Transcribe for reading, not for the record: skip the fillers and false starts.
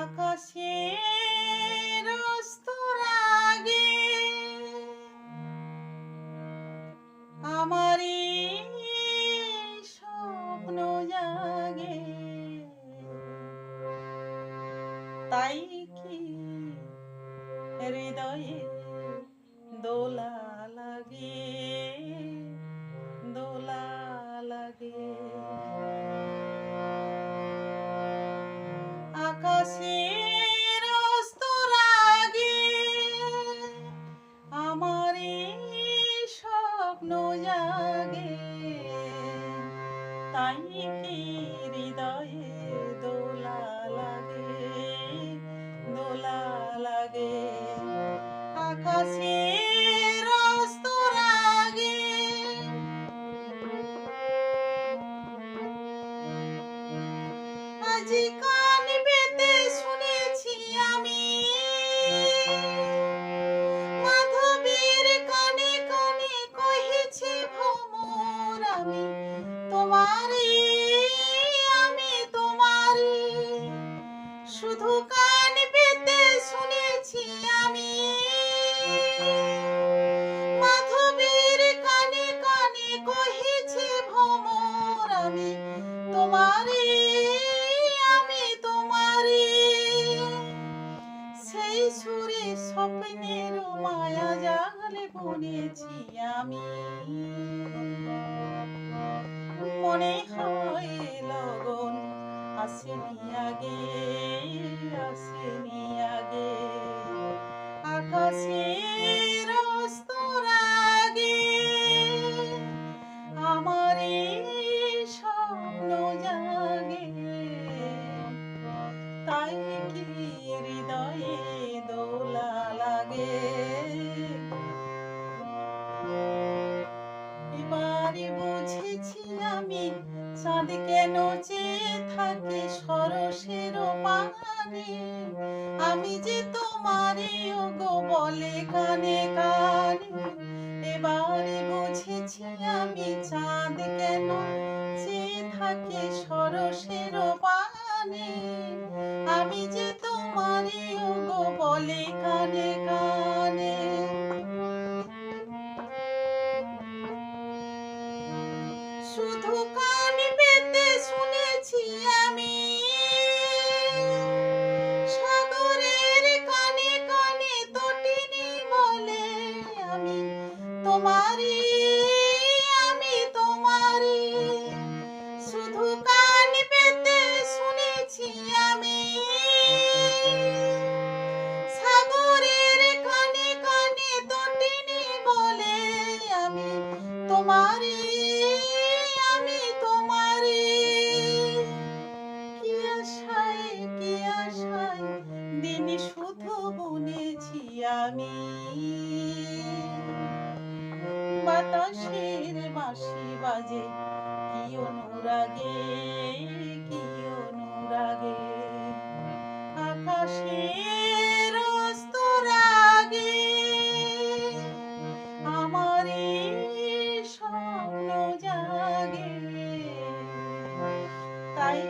আকাশের স্তরাগে আমারই স্বপ্ন জাগে, তাই কি হৃদয়ে দোলা লাগে, দোলা লাগে। আকাশের স্তরাগে আমারই স্বপ্ন জাগে, তাই কি হৃদয়ে দোলা লাগে, দোলা লাগে। আকাশের স্তরাগে আজি কান পেতে শুনেছি আমি মাধবীর কানে কানে কহেছে ভ্রমর, আমি তোমারই, আমি তোমারই। শুধু কান পেতে শুনেছি আমি মাধবীর কানে কানে কহেছে ভ্রমর, আমি তোমারই, আমি তোমারই। সেই সুরে স্বপ্নের মায়া জালে বুনেছি আমি, মনে হয় লগন আসেনি আগে, আসেনি আগে। আকাশের স্তরাগে আমারই স্বপ্ন জাগে, তাই কি হৃদয়ে দোলা লাগে। এবারে বুঝেছি আমি চাঁদ কেন চেয়ে থাকে সরসের পানে, আমি যে তোমারই ওগো বলে কানে কানে। এবারে বুঝেছি আমি চাঁদ কেন চেয়ে থাকে সরসের পানে, আমি যে তোমারই ওগো বলে কানে কানে। শুধু কান পেতে শুনেছি আমি সাগরের কানে কানে তটিনী বলে, আমি তোমারই, আমি তোমারই। শুধু কান পেতে শুনেছি আমি সাগরের কানে কানে তটিনী বলে, আমি তোমারই, আমি তোমারই। কি আশায়, কি আশায় দিন শুধু বুনেছি আমি বাতাসের বাঁশি বাজে কি অনুরাগে, কি অনুরাগে। আকাশের স্তরাগে আমারই স্বপ্ন জাগে, তাই